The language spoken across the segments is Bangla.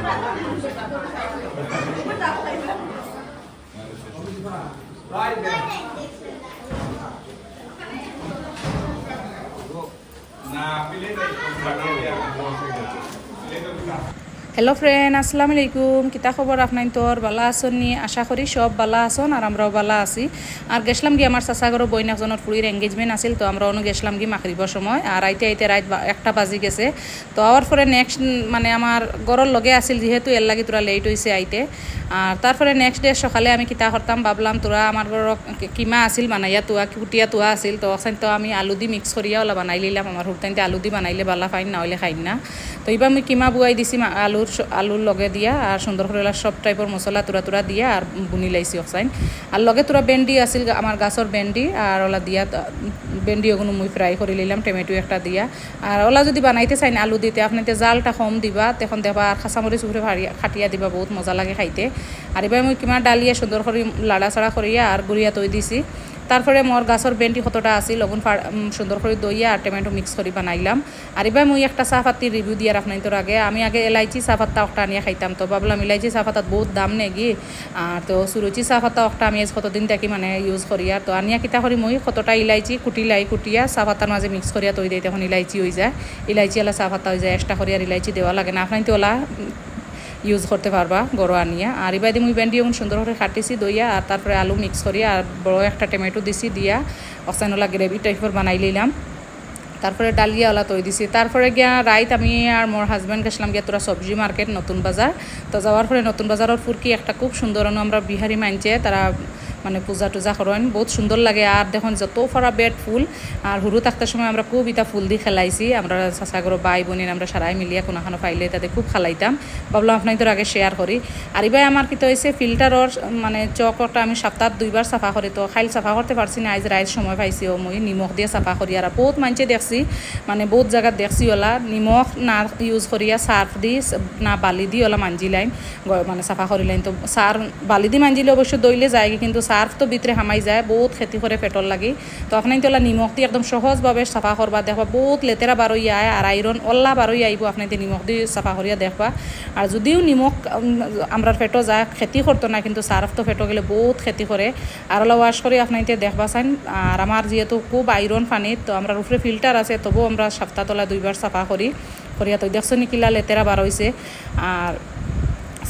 हेलो फ्रेंड अस्सलाम वालेकुम किता खबर आपनाइन तोर बाला आसनी आशा करी सब बाला आसन और আমরাও বালা আছি আর গেছলাম কি আমার চাচাগর বইন একজনের ফুড়ির এঙ্গেজমেন্ট আছিল তো আমরা অনু গেছলাম কি মাগরিবের সময় আর আইতে আইতে রাত 1টা বাজি গেছে তো আওয়ার পরে নেক্সট মানে আমার গরর লগে আছিল যেহেতু এর লাগি তোরা লেট হইছে আইতে আর তারপরে নেক্সট ডে সকালে আমি কিতা করতাম ভাবলাম তোরা আমার গরর কিমা আছিল বানাইয়া তোয়া কুটিয়া তোয়া আছিল তো অসান তো আমি আলু দি মিক্স করিয়া ওলা বানাই লিলাম আমার হুরতাইতে আলু দি বানাইলে বালা ফাইন না হইলে খাইন না তো এবার আমি কিমা বুয়াই দিছি আলুর লগে দিয়া আর সুন্দর করে সব টাইপের মশলা তুরা দিয়া আর বুনি লাইছি অক্সাইন আর লগে তোরা ভেন্ডি আছিল আমার গাছর ভেন্ডি আর ওলা দিয়া ভেন্ডি ওগুলো মুই ফ্রাই করে নিলাম টমেটো একটা দিয়া আর ওলা যদি বানাইতে চাই না আলু দিতে আপনাদের জালটা কম দিবা তখন দেবা আর খাসামরিচ উপরে খাটিয়া দিবা বহুত মজা লাগে খাইতে আর এবার মুই কিমা ডালিয়া সুন্দর করে লাড়া ছাড়া করিয়া আর গুড়িয়া তৈ দিছি তারপরে মোর গাছর ভেন্ডি কতটা আছিল লগুন সুন্দর করে দইয়া আর টমেটো মিক্স করে বানাইলাম আর এবার মুই একটা চাহপাতির রিভিউ দিয়ে রাখনাই তোর আমি আগে এলাইচি চাহপাতা একটা আনিয়া খাইতাম তো ভাবলাম ইলাইচি চাহপাতাত বহুত দাম নেগি আর তো সুরুচি চাহপাতা একটা আমি কতদিন থাকি মানে ইউজ করি আর তো আনিয়া কিতা করি মুই কতটা ইলাইচি কুটিয়া চাহপাতার মাঝে মিক্স করিয়া তৈ দিই তখন ইলাইচি হয়ে যায় ইলাইচি এলা চাহপাতা হয়ে যায় এক্সট্রা করি আর ইলাইচি দেওয়া লাগে না আপনার তো ওলা ইউজ করতে পারবা গরো আনিয়া আর এবার মুই ভেন্ডি এখন সুন্দর করে কাটিছি দইয়া আর তারপরে আলু মিক্স করি আর বড় একটা টমেটো দিছি দিয়া অসানোলা গ্রেভি টাইপের বানাই নিলাম তারপরে ডালিয়া ওলা তৈ দিছি তারপরে গিয়া রাইত আমি আর মোর হাজব্যান্ড গেছিলাম গিয়া তোরা সবজি মার্কেট নতুন বাজার তো যাওয়ার পরে নতুন বাজারের ফুরকি একটা খুব সুন্দর আমরা বিহারি মানছে তারা মানে পূজা টুজা করেন বহুত সুন্দর লাগে আর দেখুন যত ফরা বেড ফুল আর হুরু থাকতার সময় আমরা খুব ইটা ফুল দিয়ে খেলাইছি আমরা চাচাগর বাই বোনের আমরা সারাই মিলিয়া কোনোখানো পাইলে তাতে খুব খেলাইতাম ভাবলাম আপনাদের আগে শেয়ার করি আর এবার আমার কিতো হয়েছে ফিল্টারর মানে চকটা আমি সপ্তাহ 2বার সাফা করি তো খাইল সাফা করতে পারছি না আজ রাইত সময় পাইছি ও মুই নিমখ দিয়ে সাফা করি আর বহুত মানছে দেখছি মানে বহুত জায়গা দেখছি ওলা নিমখ না ইউজ করিয়া সার্ফ দি না বালি দি ওলা মাঞ্জি লাইন মানে সাফা করি লাইন তো সার বালি দি মাঞ্জিলে অবশ্য দইলে যায় কিন্তু সার্ফ তো ভিতরে হামাই যায় বহুত ক্ষতি করে পেটর লাগি তো আপনার তোলা নিমখ দিয়ে একদম সহজভাবে সাফা করবা দেখবা বহুত লেতেরা বারোই আয় আর আইরন অল্লা বারোই আইব আপনার নিমখ দিয়ে সাফা করিয়া দেখবা আর যদিও নিমখ আমরা পেটো যায় ক্ষতি করতো না কিন্তু সার্ফ তো পেটো গেলে বহুত ক্ষতি করে আর ওলা ওয়াশ করে আপনার দেখবা চাইন আর আমার যেহেতু খুব আইরন পানিত তো আমরা উপরে ফিল্টার আছে তবুও আমরা সপ্তাহ তোলা 2বার সাফা করিয়া তো দেখছো নিকিলা লেতেরা বার হয়েছে আর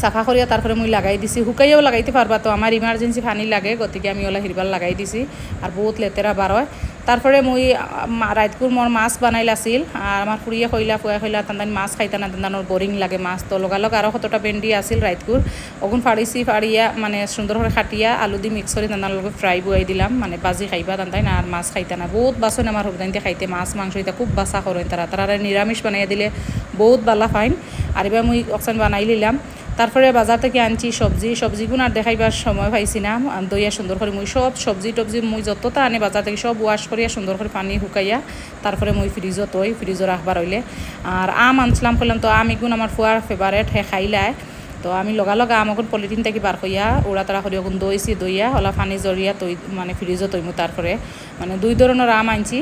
সাফা করিয়া তারপরে মুই লাগাই দিছি শুকাইয়াও লাগাইতে পারবা তো আমার ইমার্জেন্সি পানি লাগে গতিকে আমি ওলা হিরবার লাগাই দিছি আর বহুত লেতেরা বার হয় তারপরে মুই রাইতকুর মোর মাছ বানাইল আছিল আর আমার ফুড়িয়ে কইলা ফুয়া কইলা তান্দান মাছ খাইতা না তান্দানোর বোরিং লাগে মাছ তো লগালগ আরও কতটা ভেন্ডি আছিল রাইতকুর ওগুন ফাড়িয়া মানে সুন্দর করে খাটিয়া আলু দি মিক্স করে তান্দার লগে ফ্রাই বুয়াই দিলাম মানে বাজি খাইবা তান্দাই না আর মাছ খাইতা না বহুত বাসন আমার হুবদাইতে খাইতে মাছ মাংস এটা খুব বাসা করেন তারা নিরামিষ বানাইয়া দিলে বহুত বালা ফাইন আর এবার মুই অকসান বানাই নিলাম তারপরে বাজার থেকে আনছি সবজিগুলো আর দেখাইবার সময় পাইছি না দইয়া সুন্দর করে মুই সব সবজি টবজি মুই যতটা আনে বাজার থেকে সব ওয়াশ করিয়া সুন্দর করে পানি শুকাইয়া তারপরে মুই ফ্রিজও রাখবার হইলে আর আম আনছিলাম করলাম তো আম এগুন আমার ফুয়ার ফেভারেট হে খাইলায় তো আমি লগালগ আম এখন পলিথিন থেকে বার করিয়া উড়া তাড়া করি এখন দইয়া ওলা পানি জড়িয়া মানে ফ্রিজও তৈমু তারপরে মানে 2 ধরনের আম আনছি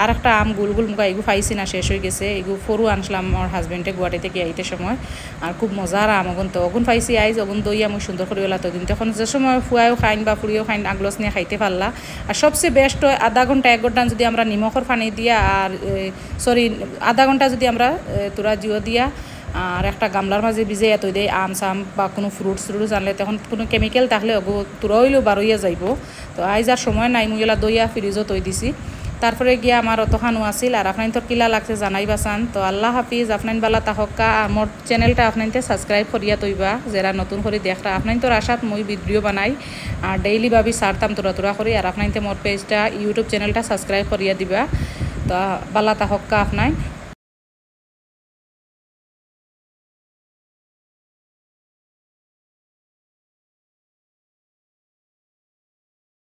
আর একটা আম গুলগুল মুখা এগু পাইছি না শেষ হয়ে গেছে এগু ফরু আনছিলাম আমার হাজব্যান্ডে গুয়াহাটি থেকে আইতে সময় আর খুব মজার আম ওগুন তো ওগুন পাইছি আইজ ওগুন দইয়া মুই সুন্দর করে ওলা তৈদিন তখন যে সময় ফুয়াও খাইন বা ফুড়িও খাইন আগলস নিয়ে খাইতে পারলা আর সবচেয়ে বেস্ট হয় আধা ঘন্টা 1 ঘন্টা যদি আমরা নিমখর পানি দিয়া আর আধা ঘন্টা যদি আমরা তোরা জিও দিয়া আর একটা গামলার মাঝে ভিজে এত দেয় আম সাম বা কোনো ফ্রুটস আনলে তখন কোনো কেমিক্যাল থাকলে ওগো তুরাইলেও বারোইয়া যাইব তো আইজ আর সময় নাই মুই এলা দইয়া ফ্রিজও তৈ দিছি তারপরে গিয়া আমার অতখানো আছিল আর আপনার তোর কিলা লাগছে জানাইবা চান তো আল্লাহ হাফিজ আপনার বালা তাহকা আর মোর চ্যানেলটা আপনাইতে সাবস্ক্রাইব করিয়া তৈবা যারা নতুন করে দেখরা আপনার তোর আশাত মই ভিডিও বানাই আর ডেইলি ভাবি সারতাম তোরা করি আর আপনাইতে মোর পেজটা ইউটিউব চ্যানেলটা সাবস্ক্রাইব করিয়া দিবা তো বালা তাহকা আপনার